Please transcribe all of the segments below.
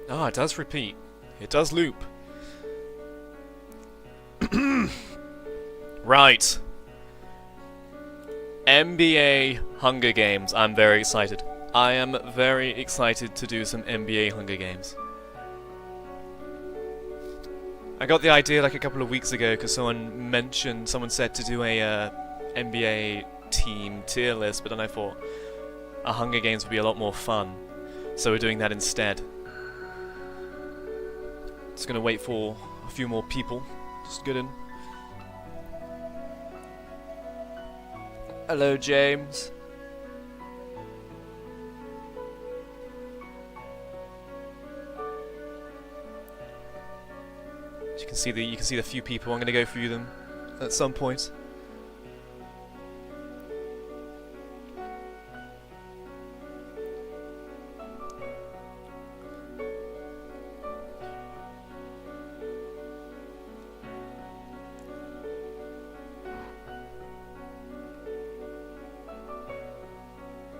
Ah, it does repeat. It does loop. Right. NBA Hunger Games. I'm very excited. I am very excited to do some NBA Hunger Games. I got the idea like a couple of weeks ago because someone said to do a NBA team tier list, but then I thought a Hunger Games would be a lot more fun, so we're doing that instead. Just gonna wait for a few more people. Just get in. Hello, James. As you can see the few people. I'm gonna go through them at some point.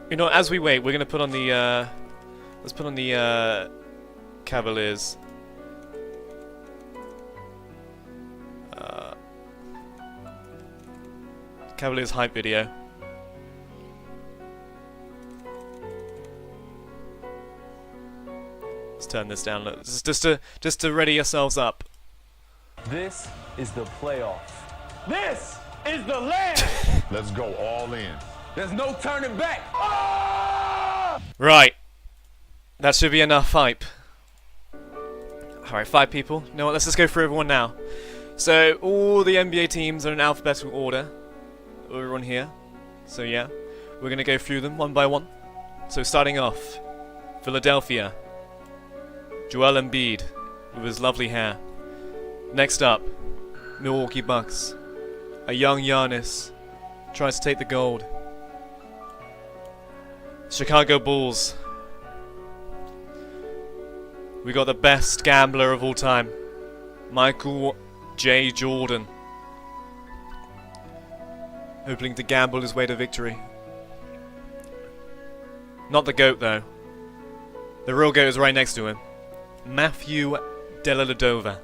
You know, as we wait, we're gonna put on the let's put on the Cavaliers. Cavaliers hype video. Let's turn this down. Look, just to ready yourselves up. This is the playoffs. This is the land. Let's go all in. There's no turning back. Ah! Right. That should be enough hype. Alright, 5 people. You know what, let's just go through everyone now. So, all the NBA teams are in alphabetical order. Everyone here. So yeah, we're gonna go through them one by one. So starting off, Philadelphia. Joel Embiid, with his lovely hair. Next up, Milwaukee Bucks. A young Giannis tries to take the gold. Chicago Bulls. We got the best gambler of all time, Michael J. Jordan. Hoping to gamble his way to victory. Not the GOAT though. The real GOAT is right next to him. Matthew Dellavedova.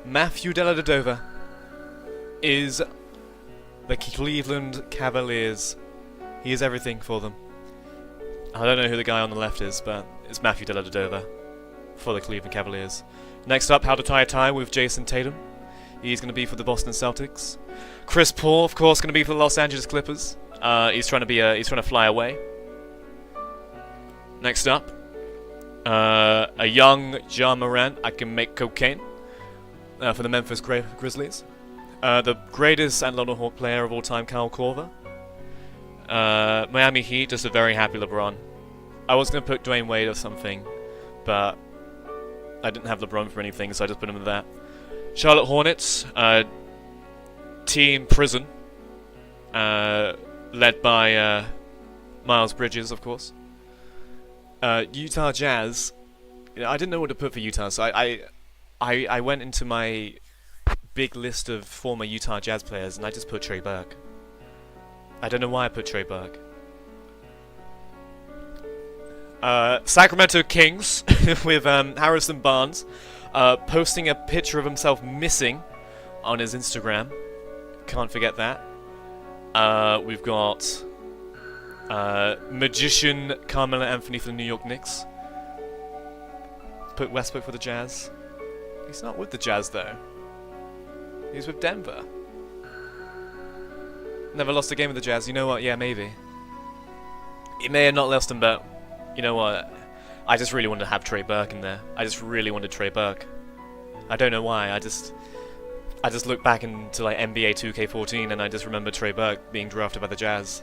Matthew Dellavedova is the Cleveland Cavaliers. He is everything for them. I don't know who the guy on the left is, but it's Matthew Dellavedova for the Cleveland Cavaliers. Next up, how to tie a tie with Jason Tatum. He's going to be for the Boston Celtics. Chris Paul, of course, going to be for the Los Angeles Clippers. He's trying to fly away. Next up, a young Ja Morant. I can make cocaine for the Memphis Grizzlies. The greatest Atlanta Hawk player of all time, Kyle Korver. Miami Heat, just a very happy LeBron. I was going to put Dwayne Wade or something, but I didn't have LeBron for anything, so I just put him in that. Charlotte Hornets, Team Prison, led by Miles Bridges, of course. Utah Jazz. I didn't know what to put for Utah, so I went into my big list of former Utah Jazz players, and I just put Trey Burke. I don't know why I put Trey Burke. Sacramento Kings with Harrison Barnes posting a picture of himself missing on his Instagram. Can't forget that. We've got magician Carmelo Anthony for the New York Knicks. Put Westbrook for the Jazz. He's not with the Jazz though. He's with Denver. Never lost a game with the Jazz. You know what? Yeah, maybe. He may have not lost them, but you know what? I just really wanted to have Trey Burke in there. I just really wanted Trey Burke. I don't know why. I just looked back into like NBA 2K14 and I just remember Trey Burke being drafted by the Jazz.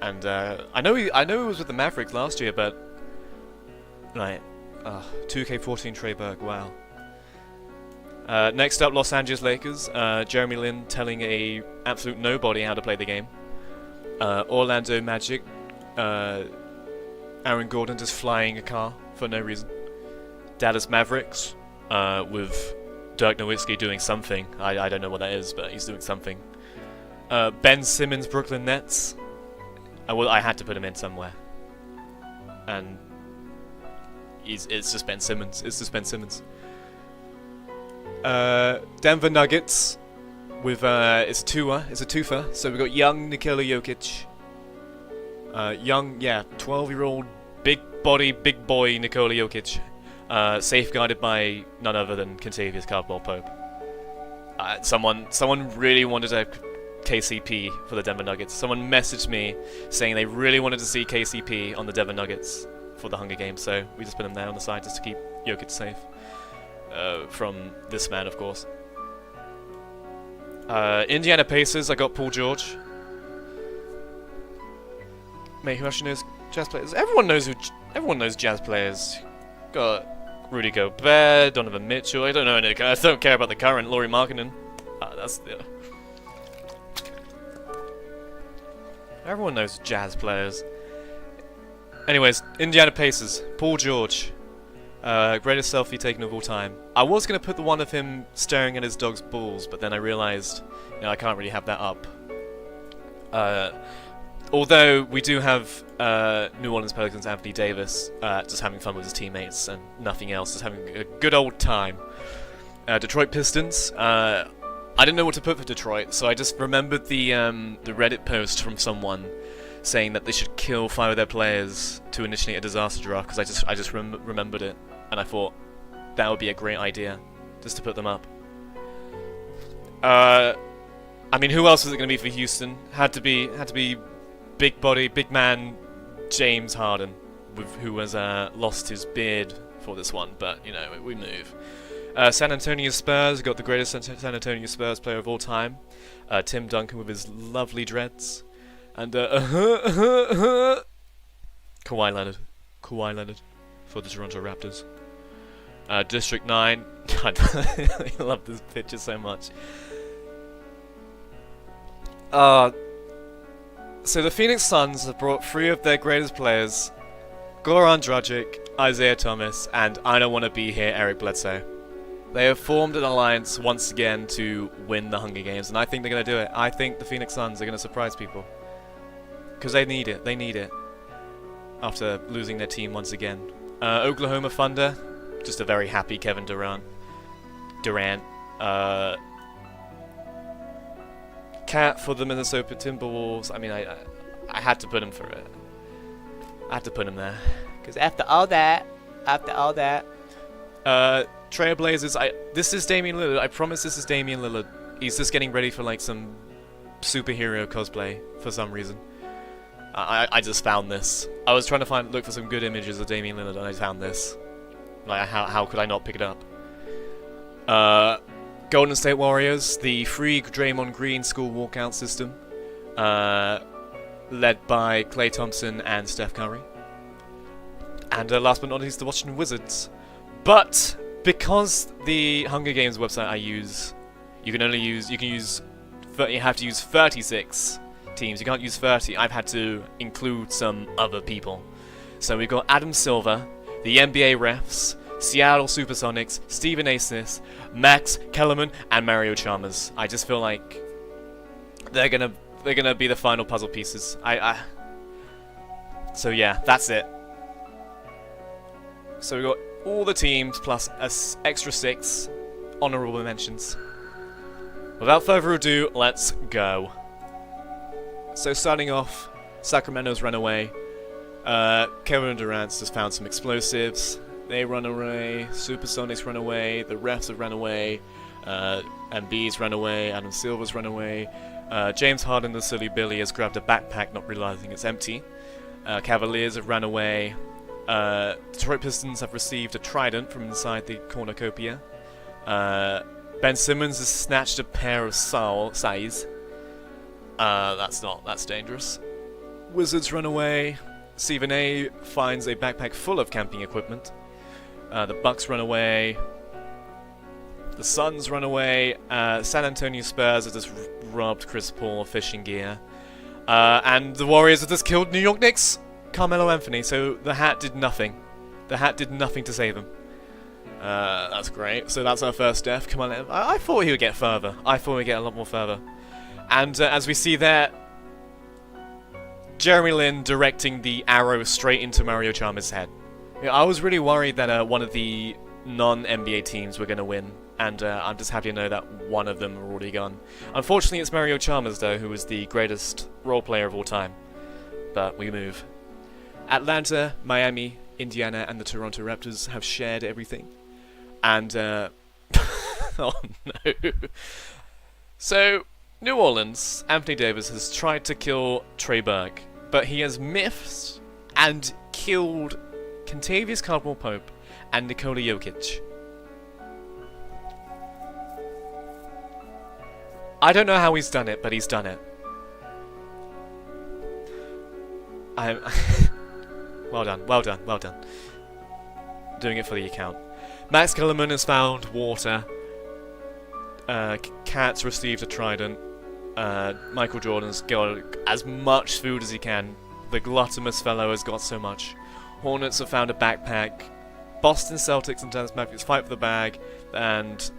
And I know he was with the Mavericks last year, but like 2K14 Trey Burke. Wow. Next up, Los Angeles Lakers. Jeremy Lin telling a absolute nobody how to play the game. Orlando Magic. Aaron Gordon just flying a car for no reason. Dallas Mavericks with Dirk Nowitzki doing something. I don't know what that is, but he's doing something. Ben Simmons, Brooklyn Nets. I had to put him in somewhere. And it's just Ben Simmons. It's just Ben Simmons. Denver Nuggets with it's a twofer. So we've got young Nikola Jokic. 12-year-old big boy Nikola Jokic, safeguarded by none other than Kentavious Caldwell-Pope. Someone really wanted a KCP for the Denver Nuggets. Someone messaged me saying they really wanted to see KCP on the Denver Nuggets for the Hunger Games, so we just put him there on the side just to keep Jokic safe from this man, of course. Indiana Pacers, I got Paul George. Mate, who actually knows Jazz players? Everyone knows Jazz players. Got Rudy Gobert, Donovan Mitchell. I don't know any. I don't care about the current Lauri Markkanen. That's the. Everyone knows Jazz players. Anyways, Indiana Pacers. Paul George, greatest selfie taken of all time. I was gonna put the one of him staring at his dog's balls, but then I realized, I can't really have that up. Although we do have New Orleans Pelicans Anthony Davis just having fun with his teammates and nothing else, just having a good old time. Detroit Pistons. I didn't know what to put for Detroit, so I just remembered the Reddit post from someone saying that they should kill 5 of their players to initiate a disaster draft, because I just remembered it, and I thought that would be a great idea, just to put them up. I mean, who else was it going to be for Houston? Had to be big body, big man James Harden, who has lost his beard for this one, but we move. San Antonio Spurs got the greatest San Antonio Spurs player of all time, Tim Duncan with his lovely dreads, and Kawhi Leonard for the Toronto Raptors. District 9, I love this picture so much. So the Phoenix Suns have brought 3 of their greatest players, Goran Dragic, Isaiah Thomas, and I don't want to be here, Eric Bledsoe. They have formed an alliance once again to win the Hunger Games, and I think they're going to do it. I think the Phoenix Suns are going to surprise people. Because they need it. They need it. after losing their team once again. Oklahoma Thunder, just a very happy Kevin Durant. Cat for the Minnesota Timberwolves. I mean, I had to put him for it. I had to put him there. Because after all that. Trailblazers, this is Damian Lillard. I promise this is Damian Lillard. He's just getting ready for like some superhero cosplay for some reason. I just found this. I was trying to look for some good images of Damian Lillard and I found this. Like, how could I not pick it up? Golden State Warriors, the free Draymond Green school walkout system, led by Klay Thompson and Steph Curry. And last but not least, the Washington Wizards. But because the Hunger Games website I use, you have to use 36 teams. You can't use 30. I've had to include some other people. So we've got Adam Silver, the NBA refs, Seattle Supersonics, Stephen A. Smith, Max Kellerman, and Mario Chalmers. I just feel like they're gonna be the final puzzle pieces. So yeah, that's it. So we got all the teams plus an extra 6 honorable mentions. Without further ado, let's go. So starting off, Sacramento's run away. Kevin Durant's just found some explosives. They run away. Supersonics run away. The refs have run away. Embiid's run away. Adam Silver's run away. James Harden, the silly Billy, has grabbed a backpack, not realizing it's empty. Cavaliers have run away. Detroit Pistons have received a trident from inside the cornucopia. Ben Simmons has snatched a pair of sais. That's dangerous. Wizards run away. Stephen A finds a backpack full of camping equipment. The Bucks run away. The Suns run away. San Antonio Spurs have just robbed Chris Paul of fishing gear. And the Warriors have just killed New York Knicks Carmelo Anthony, so the hat did nothing. The hat did nothing to save him. That's great. So that's our first death. Come on, I thought he would get further. I thought he'd get a lot more further. And as we see there, Jeremy Lin directing the arrow straight into Mario Chalmers' head. I was really worried that one of the non-NBA teams were going to win, and I'm just happy to know that one of them are already gone. Unfortunately, it's Mario Chalmers, though, who is the greatest role player of all time. But we move. Atlanta, Miami, Indiana, and the Toronto Raptors have shared everything. And, oh no. So, New Orleans, Anthony Davis has tried to kill Trey Burke, but he has missed and killed Kentavious Caldwell-Pope and Nikola Jokic. I don't know how he's done it, but he's done it. Well done. Doing it for the account. Max Kellerman has found water. Cat's received a trident. Michael Jordan's got as much food as he can. The gluttonous fellow has got so much. Hornets have found a backpack. Boston Celtics and Dennis Matthews fight for the bag, and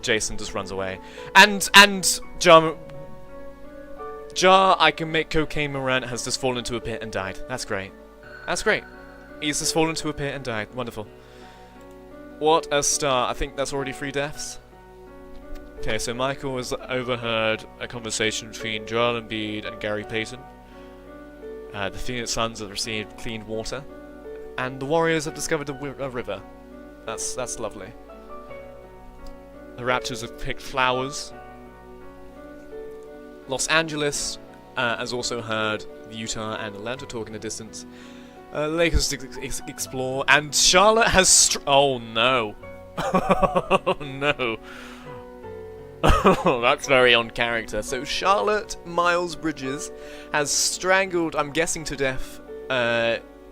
Jason just runs away. And Jar, I can make cocaine Morant, has just fallen into a pit and died. That's great. That's great. He's just fallen into a pit and died. Wonderful. What a start. I think that's already 3 deaths. Okay, so Michael has overheard a conversation between Joel Embiid and Gary Payton. The Phoenix Suns have received clean water. And the Warriors have discovered a river. That's lovely. The Raptors have picked flowers. Los Angeles has also heard Utah and Atlanta talk in the distance. Lakers explore, and Charlotte has oh no. Oh no. That's very on character. So Charlotte Miles Bridges has strangled, I'm guessing to death,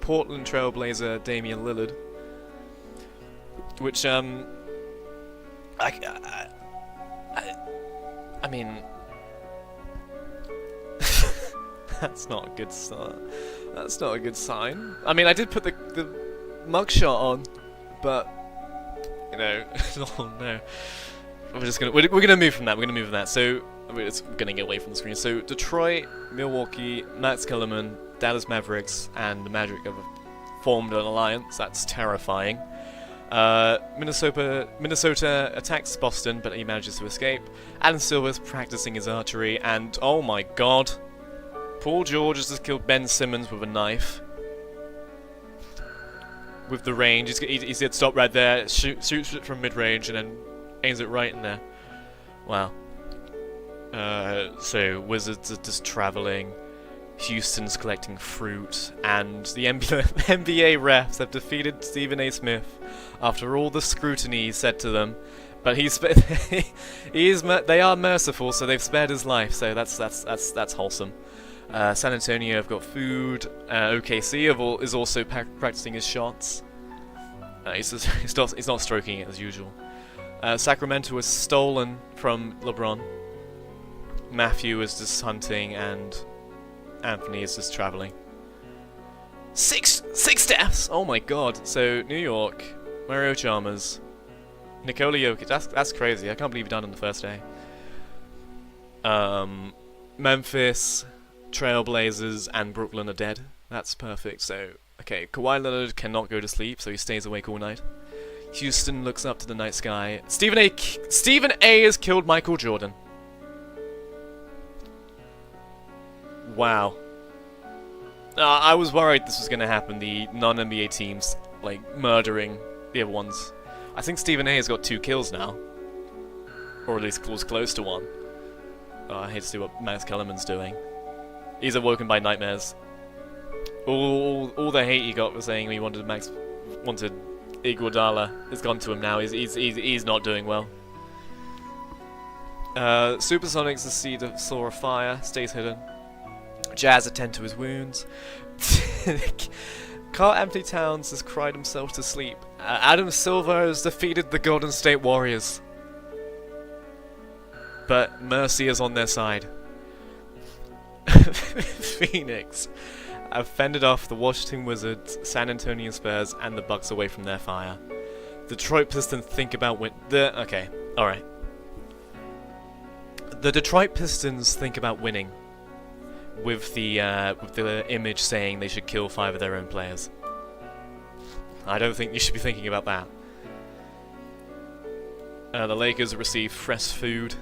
Portland Trailblazer Damian Lillard. Which, I mean... That's not a good start. That's not a good sign. I mean, I did put the mugshot on, but, you know, oh no. We're gonna move from that. We're gonna move from that. So we're gonna get away from the screen. So Detroit, Milwaukee, Max Kellerman, Dallas Mavericks and the Magic have formed an alliance. That's terrifying. Minnesota attacks Boston, but he manages to escape. Adam Silver's practicing his archery, and oh my god, Paul George has just killed Ben Simmons with a knife. With the range, he's hit stop right there, shoots it from mid-range, and then aims it right in there. Wow. So Wizards are just traveling. Houston's collecting fruit, and the NBA refs have defeated Stephen A. Smith after all the scrutiny he said to them. But they are merciful, so they've spared his life. So that's wholesome. San Antonio have got food. OKC is also practicing his shots. He's not stroking it as usual. Sacramento was stolen from LeBron. Matthew is just hunting, and Anthony is just traveling. Six deaths! Oh my god. So, New York, Mario Chalmers, Nikola Jokic, that's crazy. I can't believe he done it on the first day. Memphis, Trailblazers, and Brooklyn are dead. That's perfect. So, okay, Kawhi Leonard cannot go to sleep, so he stays awake all night. Houston looks up to the night sky. Stephen A. has killed Michael Jordan. Wow. I was worried this was going to happen, the non-NBA teams, like, murdering the other ones. I think Stephen A. has got 2 kills now. Or at least close to 1. I hate to see what Max Kellerman's doing. He's awoken by nightmares. All the hate he got for saying he wanted Iguodala has gone to him now. He's not doing well. Supersonics, the seed of saw a fire, stays hidden. Jazz attend to his wounds. Karl Anthony Towns has cried himself to sleep. Adam Silver has defeated the Golden State Warriors. But mercy is on their side. Phoenix have fended off the Washington Wizards, San Antonio Spurs, and the Bucks away from their fire. Detroit Pistons think about okay, alright. The Detroit Pistons think about winning. With the image saying they should kill 5 of their own players. I don't think you should be thinking about that. The Lakers receive fresh food.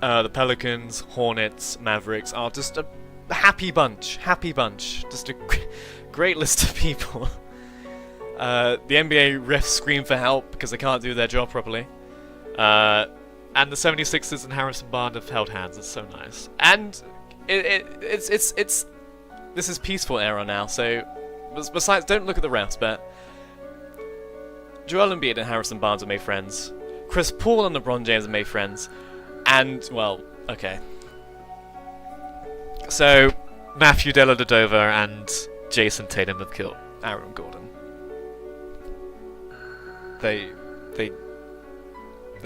The Pelicans, Hornets, Mavericks are just a happy bunch. Just a great list of people. The NBA refs scream for help because they can't do their job properly. And the 76ers and Harrison Barnes have held hands. It's so nice. And it's this is peaceful era now. So besides, don't look at the refs, but Joel Embiid and Harrison Barnes have made friends. Chris Paul and LeBron James have made friends. And well, okay. So Matthew Dellavedova and Jason Tatum have killed Aaron Gordon. They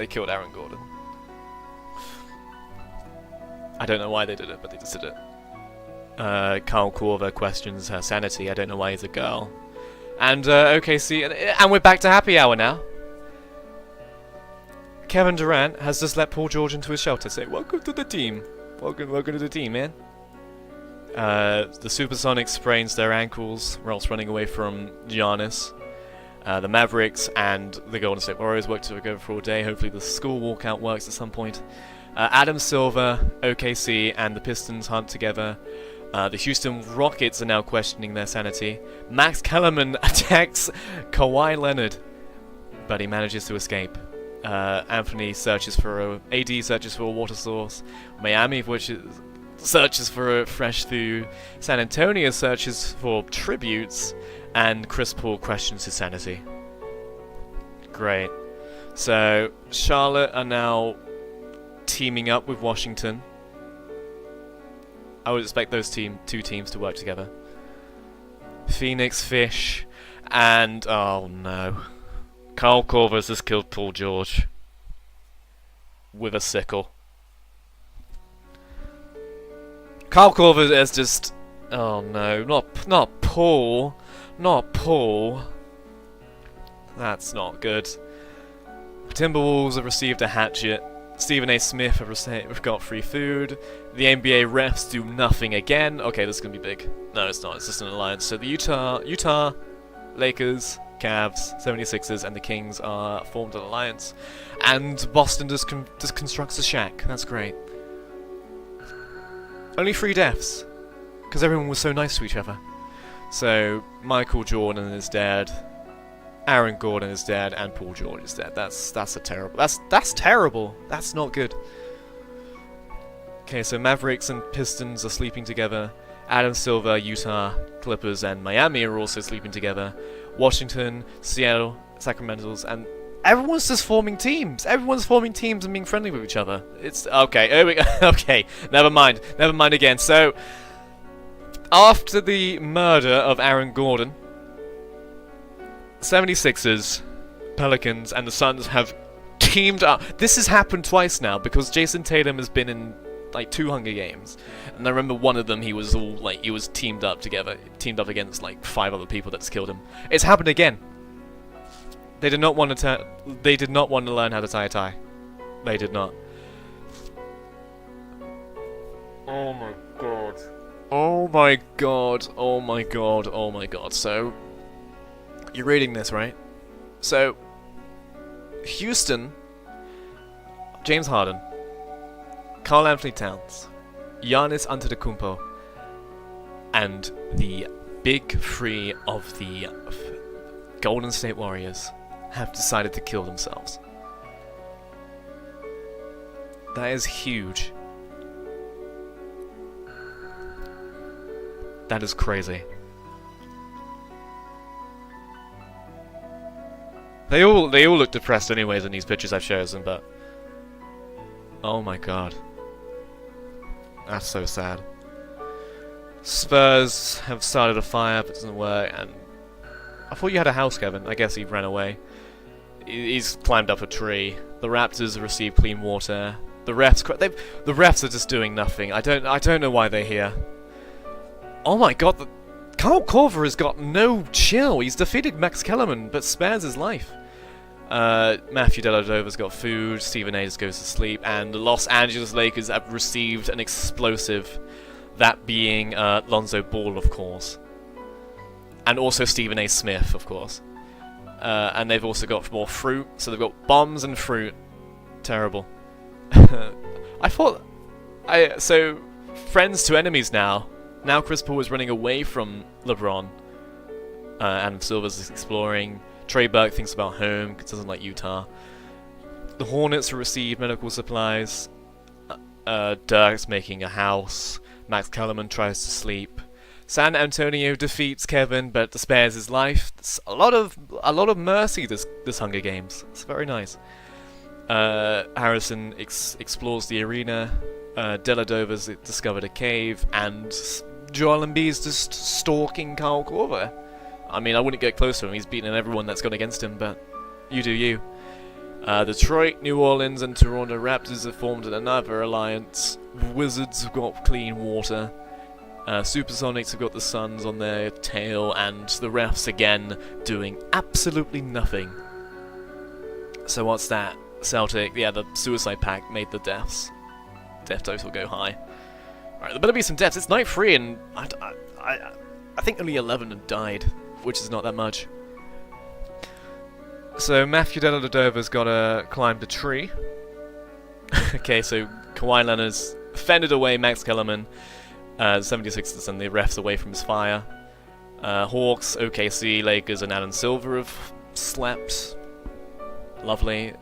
killed Aaron Gordon. I don't know why they did it, but they just did it. Kyle Korver questions her sanity. I don't know why he's a girl. And OKC, and we're back to happy hour now. Kevin Durant has just let Paul George into his shelter. Say, welcome to the team. Welcome to the team, man. The Supersonics sprains their ankles whilst running away from Giannis. The Mavericks and the Golden State Warriors work together for all day. Hopefully the school walkout works at some point. Adam Silver, OKC, and the Pistons hunt together. The Houston Rockets are now questioning their sanity. Max Kellerman attacks Kawhi Leonard, but he manages to escape. AD searches for a water source. Miami searches for fresh food. San Antonio searches for tributes. And Chris Paul questions his sanity. Great. So, Charlotte are now teaming up with Washington. I would expect those two teams to work together. Phoenix, Fish, and... oh no. Kyle Korver has killed Paul George. With a sickle. Kyle Korver is just... oh no, not Paul. Not Paul. That's not good. Timberwolves have received a hatchet. Stephen A. Smith have got free food. The NBA refs do nothing again. Okay, this is gonna be big. No, it's not. It's just an alliance. So the Utah, Lakers, Cavs, 76ers, and the Kings are formed an alliance. And Boston just constructs a shack. That's great. Only 3 deaths, because everyone was so nice to each other. So Michael Jordan is dead. Aaron Gordon is dead, and Paul George is dead. That's a terrible. That's terrible. That's not good. Okay, so Mavericks and Pistons are sleeping together. Adam Silver, Utah, Clippers, and Miami are also sleeping together. Washington, Seattle, Sacramento's, and everyone's just forming teams. Everyone's forming teams and being friendly with each other. It's okay. Okay, never mind. Never mind again. So after the murder of Aaron Gordon, 76ers, Pelicans, and the Suns have teamed up. This has happened twice now because Jason Tatum has been in like 2 Hunger Games, and I remember one of them he was teamed up against like 5 other people that just killed him. It's happened again. They did not want to. They did not want to learn how to tie a tie. They did not. Oh my god. Oh my god. Oh my god. Oh my god. So. You're reading this, right? So, Houston, James Harden, Karl Anthony Towns, Giannis Antetokounmpo, and the big 3 of the Golden State Warriors have decided to kill themselves. That is huge. That is crazy. They all look depressed anyways in these pictures I've chosen, but oh my god. That's so sad. Spurs have started a fire, but it doesn't work, and I thought you had a house, Kevin. I guess he ran away. He's climbed up a tree. The Raptors have received clean water. The refs are just doing nothing. I don't know why they're here. Oh my god, Kyle Korver has got no chill. He's defeated Max Kellerman, but spares his life. Matthew Dellavedova's got food, Stephen A. just goes to sleep, and the Los Angeles Lakers have received an explosive, that being Lonzo Ball, of course. And also Stephen A. Smith, of course. And they've also got more fruit, so they've got bombs and fruit. Terrible. So, friends to enemies now. Now Chris Paul is running away from LeBron. Adam Silver's exploring. Trey Burke thinks about home, because he doesn't like Utah. The Hornets receive medical supplies. Dirk's making a house. Max Kellerman tries to sleep. San Antonio defeats Kevin, but spares his life. It's a lot of mercy this Hunger Games. It's very nice. Harrison explores the arena. Dellavedova's discovered a cave, and Joel Embiid's just stalking Kyle Korver. I mean, I wouldn't get close to him. He's beaten everyone that's gone against him, but you do you. Detroit, New Orleans, and Toronto Raptors have formed another alliance. Wizards have got clean water. Supersonics have got the Suns on their tail, and the refs again doing absolutely nothing. So what's that? Celtic, yeah, the Suicide Pact made the death total go high. Alright, there better be some deaths. It's night 3, and I think only 11 have died, which is not that much. So Matthew Dellavedova's got to climb the tree. Okay, so Kawhi Leonard's fended away Max Kellerman, 76ers and the refs away from his fire. Hawks, OKC, Lakers, and Adam Silver have slept. Lovely.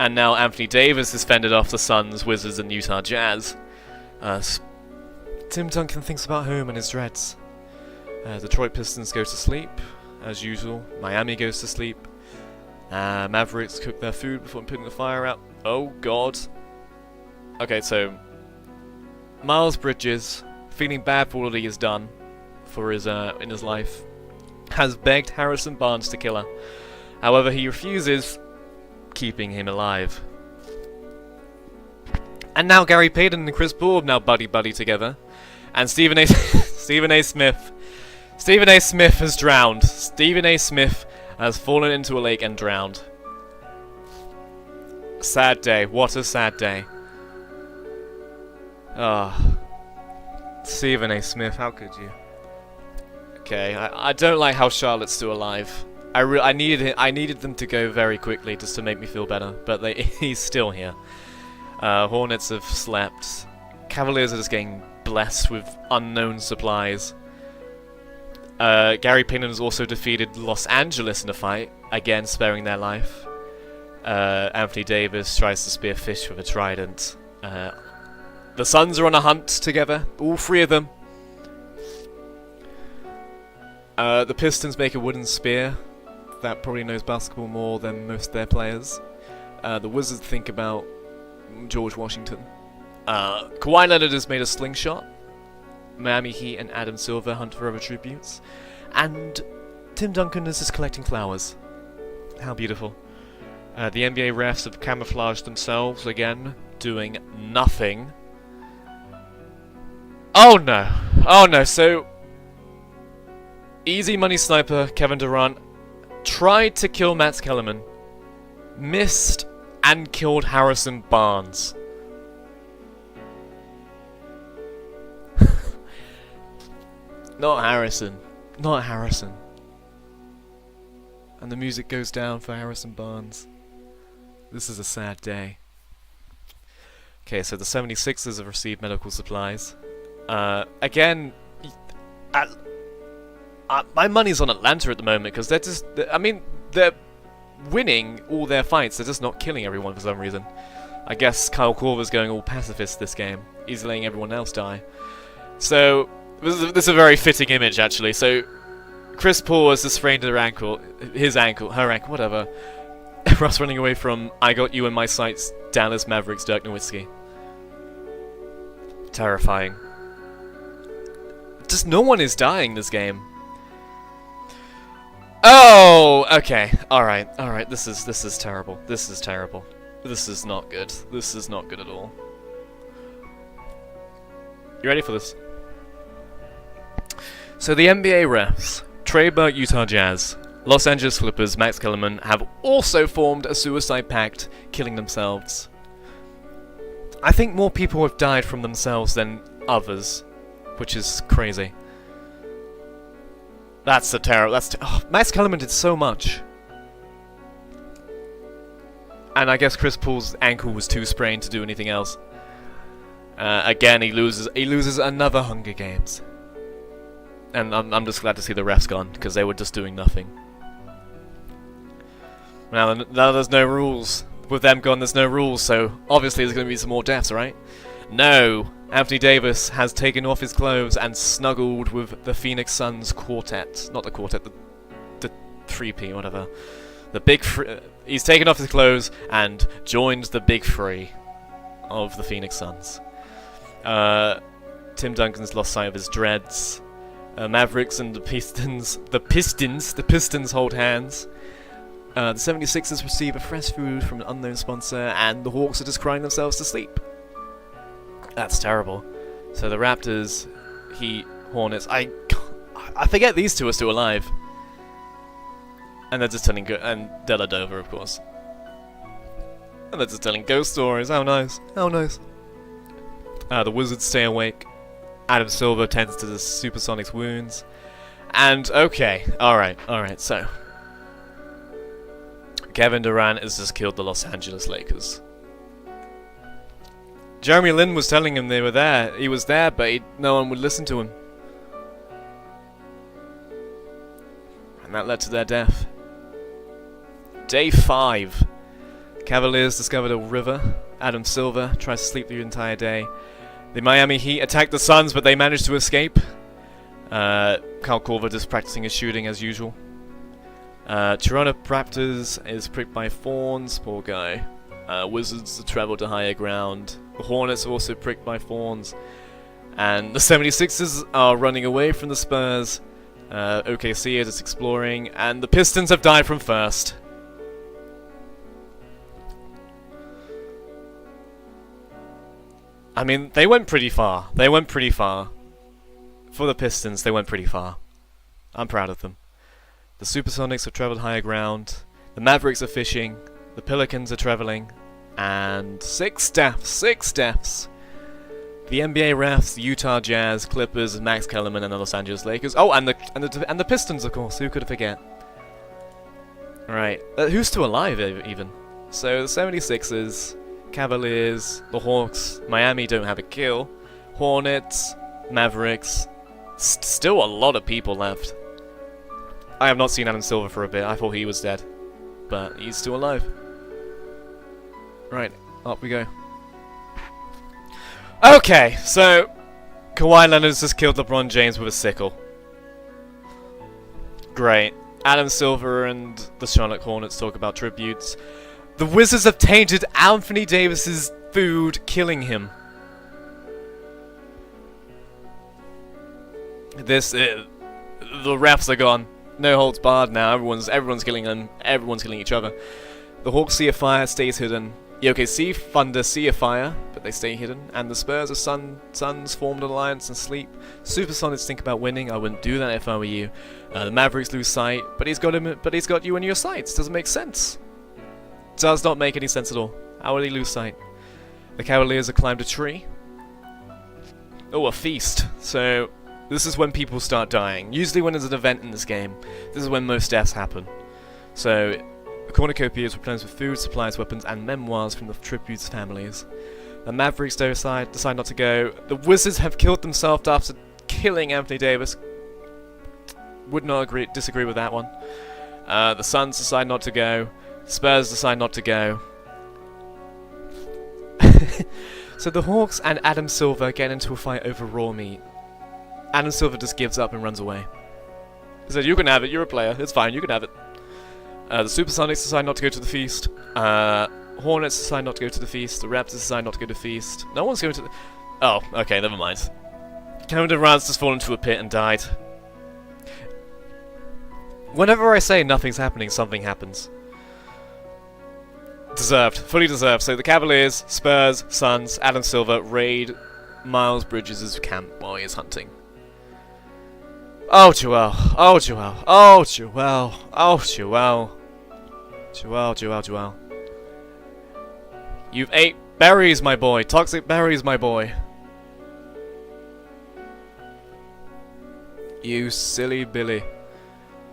And now Anthony Davis has fended off the Suns, Wizards, and Utah Jazz. Tim Duncan thinks about home and his dreads. Detroit Pistons go to sleep, as usual. Miami goes to sleep. Mavericks cook their food before putting the fire out. Oh god. Okay, so Miles Bridges, feeling bad for all that he has done for his in his life, has begged Harrison Barnes to kill her. However, he refuses, keeping him alive. And now Gary Payton and Chris Paul now buddy together, and Stephen A. Smith has drowned. Stephen A. Smith has fallen into a lake and drowned. Sad day. What a sad day. Ah. Stephen A. Smith, how could you? Okay, I don't like how Charlotte's still alive. I needed them to go very quickly just to make me feel better, but he's still here. Hornets have slept. Cavaliers are just getting blessed with unknown supplies. Gary Payton has also defeated Los Angeles in a fight, again sparing their life. Anthony Davis tries to spear fish with a trident. The Suns are on a hunt together, all three of them. The Pistons make a wooden spear. That probably knows basketball more than most of their players. The Wizards think about George Washington. Kawhi Leonard has made a slingshot. Miami Heat and Adam Silver hunt for other tributes. And Tim Duncan is just collecting flowers. How beautiful. The NBA refs have camouflaged themselves again, doing nothing. Oh no! Oh no, so... Easy money sniper Kevin Durant tried to kill Max Kellerman, missed, and killed Harrison Barnes. Not Harrison. Not Harrison. And the music goes down for Harrison Barnes. This is a sad day. Okay, so the 76ers have received medical supplies. Again, my money's on Atlanta at the moment because they're just... I mean, they're winning all their fights. They're just not killing everyone for some reason. I guess Kyle Korver's going all pacifist this game. He's letting everyone else die. So, this is a very fitting image, actually. So, Chris Paul has just sprained her ankle, her ankle, whatever. Russ running away from I got you in my sights, Dallas Mavericks, Dirk Nowitzki. Terrifying. Just no one is dying this game. Oh, okay. Alright. This is terrible. This is terrible. This is not good. This is not good at all. You ready for this? So the NBA refs, Trey Burke, Utah Jazz, Los Angeles Clippers, Max Kellerman, have also formed a suicide pact, killing themselves. I think more people have died from themselves than others, which is crazy. That's a terrible... Max Kellerman did so much. And I guess Chris Paul's ankle was too sprained to do anything else. Again, he loses another Hunger Games. And I'm just glad to see the refs gone, because they were just doing nothing. Now there's no rules. With them gone, there's no rules, so obviously there's going to be some more deaths, right? No! Anthony Davis has taken off his clothes and snuggled with the Phoenix Suns quartet. Not the quartet, the 3P, whatever. The big he's taken off his clothes and joined the big three of the Phoenix Suns. Tim Duncan's lost sight of his dreads. Mavericks and the Pistons hold hands. The 76ers receive a fresh food from an unknown sponsor, and the Hawks are just crying themselves to sleep. That's terrible. So the Raptors, Heat, Hornets, I forget these two are still alive. And they're just telling and Dellavedova, of course. And they're just telling ghost stories. How nice. How nice. The Wizards stay awake. Adam Silver tends to the Supersonic's wounds. And, okay. Alright, so. Kevin Durant has just killed the Los Angeles Lakers. Jeremy Lin was telling him they were there. He was there, but no one would listen to him. And that led to their death. Day 5. Cavaliers discovered a river. Adam Silver tries to sleep the entire day. The Miami Heat attacked the Suns, but they managed to escape. Kyle Korver just practicing his shooting as usual. Toronto Raptors is pricked by thorns, poor guy. Wizards travel to higher ground. The Hornets are also pricked by thorns. And the 76ers are running away from the Spurs. OKC is just exploring. And the Pistons have died from thirst. I mean, they went pretty far. They went pretty far. For the Pistons, they went pretty far. I'm proud of them. The Supersonics have traveled higher ground. The Mavericks are fishing. The Pelicans are traveling. And 6 deaths. 6 deaths. The NBA refs, the Utah Jazz, Clippers, Max Kellerman, and the Los Angeles Lakers. Oh, and the Pistons, of course. Who could forget? Alright. Who's still alive, even? So, the 76ers, Cavaliers, the Hawks, Miami don't have a kill, Hornets, Mavericks. Still a lot of people left. I have not seen Adam Silver for a bit. I thought he was dead. But he's still alive. Right, up we go. Okay, so Kawhi Leonard's just killed LeBron James with a sickle. Great. Adam Silver and the Charlotte Hornets talk about tributes. The Wizards have tainted Anthony Davis's food, killing him. The refs are gone. No holds barred now. Everyone's killing them. Everyone's killing each other. The Hawks see a fire, stays hidden. The OKC Thunder see a fire, but they stay hidden. And the Spurs of Suns formed an alliance and sleep. Supersonics think about winning. I wouldn't do that if I were you. The Mavericks lose sight, but he's got you in your sights. Doesn't make sense. Does not make any sense at all. How would he lose sight? The Cavaliers have climbed a tree. Oh, a feast. So this is when people start dying. Usually when there's an event in this game, this is when most deaths happen. So a cornucopia is replenished with food, supplies, weapons, and memoirs from the tributes' families. The Mavericks decide not to go. The Wizards have killed themselves after killing Anthony Davis. Would not disagree with that one. The Suns decide not to go. Spurs decide not to go. So the Hawks and Adam Silver get into a fight over raw meat. Adam Silver just gives up and runs away. He said, "You can have it, you're a player, it's fine, you can have it." The Supersonics decide not to go to the feast. Hornets decide not to go to the feast. The Raptors decide not to go to the feast. No one's going to the... Oh, okay, never mind. Kevin Durant's just fallen into a pit and died. Whenever I say nothing's happening, something happens. Deserved. Fully deserved. So the Cavaliers, Spurs, Suns, Adam Silver raid Miles Bridges' camp while he is hunting. Oh, Joel. Oh, Joel. Oh, Joel. Oh, Joel. Joel. You've ate berries, my boy. Toxic berries, my boy. You silly Billy.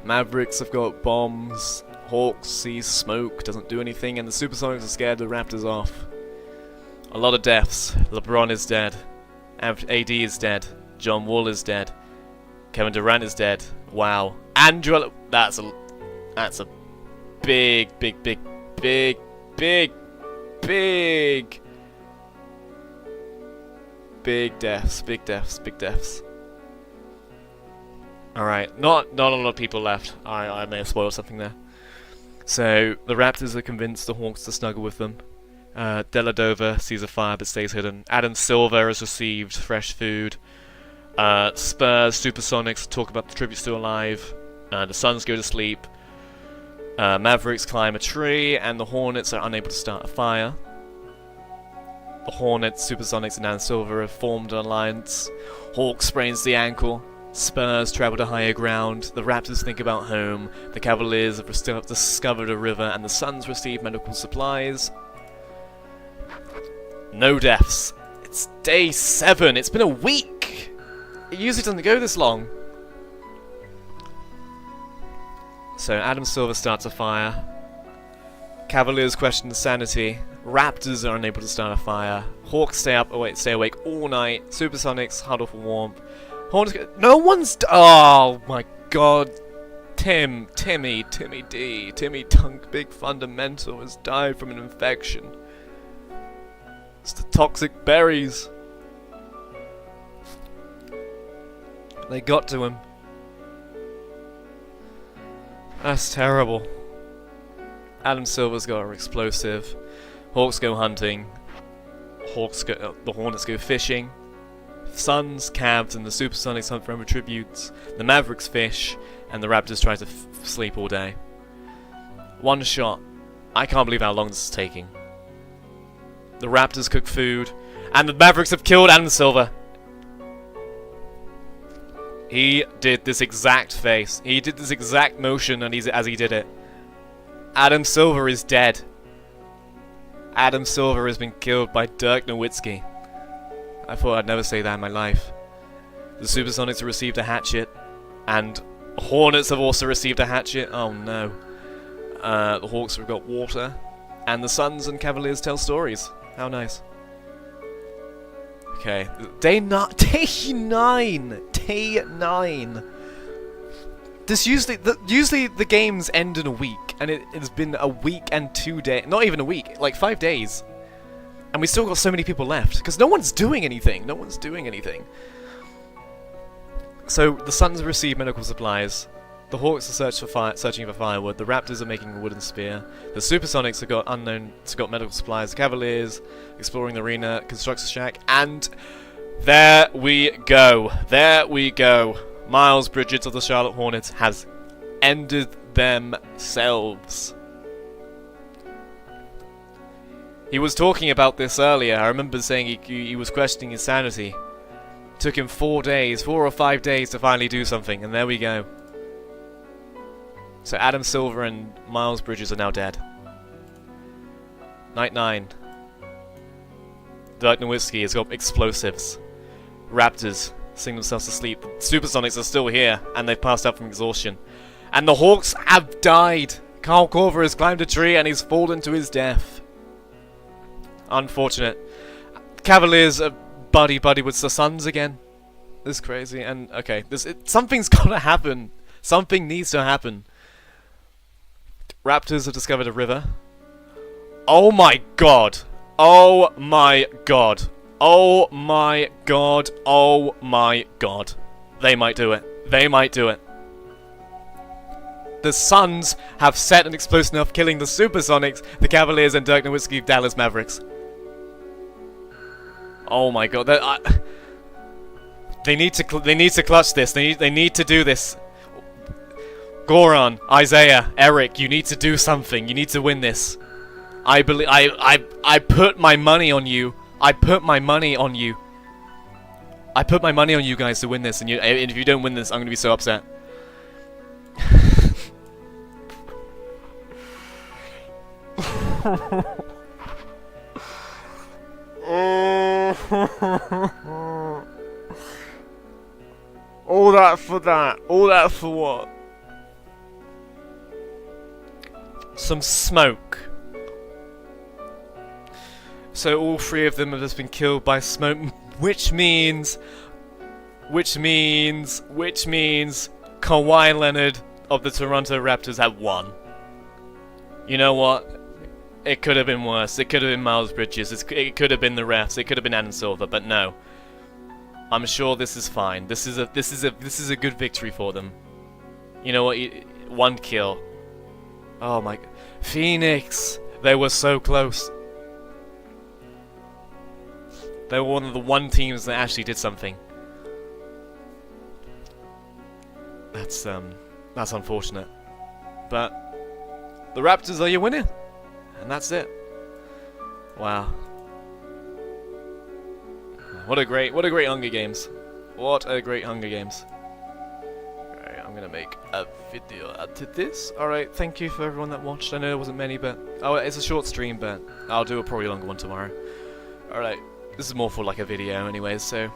Mavericks have got bombs. Hawks sees smoke, doesn't do anything, and the Supersonics are scared the Raptors off. A lot of deaths. LeBron is dead. AD is dead. John Wall is dead. Kevin Durant is dead. Wow. And Joel... That's a big deaths. Alright, not a lot of people left. I may have spoiled something there. So, the Raptors are convinced the Hawks to snuggle with them. Deladova sees a fire but stays hidden. Adam Silver has received fresh food. Spurs, Supersonics talk about the tribute still alive. The Suns go to sleep. Mavericks climb a tree, and the Hornets are unable to start a fire. The Hornets, Supersonics, and Adam Silver have formed an alliance. Hawks sprains the ankle. Spurs travel to higher ground. The Raptors think about home. The Cavaliers have discovered a river, and the Suns receive medical supplies. No deaths. It's day 7. It's been a week. It usually doesn't go this long. So Adam Silver starts a fire. Cavaliers question sanity. Raptors are unable to start a fire. Hawks stay awake all night. Supersonics huddle for warmth. Hornets no one's... Oh my god. Timmy Dunk, big fundamental, has died from an infection. It's the toxic berries. They got to him. That's terrible. Adam Silver's got an explosive. Hawks go hunting. The Hornets go fishing. Suns, Cavs, and the Supersonics hunt for tributes. The Mavericks fish, and the Raptors try to sleep all day. One shot. I can't believe how long this is taking. The Raptors cook food, and the Mavericks have killed Adam Silver. He did this exact face. He did this exact motion, and as he did it. Adam Silver is dead. Adam Silver has been killed by Dirk Nowitzki. I thought I'd never say that in my life. The Supersonics have received a hatchet, and Hornets have also received a hatchet. Oh no. The Hawks have got water, and the Suns and Cavaliers tell stories. How nice. Okay, day 9. This usually the games end in a week, and it's been a week and 2 days. Not even a week, like 5 days, and we still got so many people left because no one's doing anything. No one's doing anything. So the Suns have received medical supplies. The Hawks are searching for firewood. The Raptors are making a wooden spear. The Supersonics have got medical supplies. The Cavaliers exploring the arena, construction shack, and there we go. There we go. Miles Bridges of the Charlotte Hornets has ended themselves. He was talking about this earlier. I remember saying he was questioning his sanity. Took him 4 or 5 days to finally do something, and there we go. So Adam Silver and Miles Bridges are now dead. Night 9. Dirk Nowitzki has got explosives. Raptors sing themselves to sleep. Supersonics are still here, and they've passed out from exhaustion. And the Hawks have died. Kyle Korver has climbed a tree, and he's fallen to his death. Unfortunate. Cavaliers are buddy with the Suns again. This is crazy. And okay, something's gotta happen. Something needs to happen. Raptors have discovered a river. Oh my god. Oh my god. Oh my god. Oh my god. They might do it. They might do it. The Suns have set an explosive enough, killing the Supersonics, the Cavaliers, and Dirk Nowitzki Dallas Mavericks. Oh my god. They need to clutch this. They need to do this. Goran, Isaiah, Eric, you need to do something. You need to win this. I believe. I put my money on you. I put my money on you. I put my money on you guys to win this, and if you don't win this, I'm gonna be so upset. All that for that. All that for what? Some smoke. So all 3 of them have just been killed by smoke, which means Kawhi Leonard of the Toronto Raptors have won. You know what? It could have been worse. It could have been Miles Bridges. It could have been the refs. It could have been Adam Silver. But no, I'm sure this is fine. This is a good victory for them. You know what? 1 kill. Oh my... Phoenix! They were so close. They were one of the 1 teams that actually did something. That's unfortunate. But the Raptors are your winner. And that's it. Wow. What a great Hunger Games. What a great Hunger Games. I'm gonna make a video out to this. Alright, thank you for everyone that watched. I know there wasn't many, but... Oh, it's a short stream, but I'll do a probably longer one tomorrow. Alright, this is more for like a video anyways, so...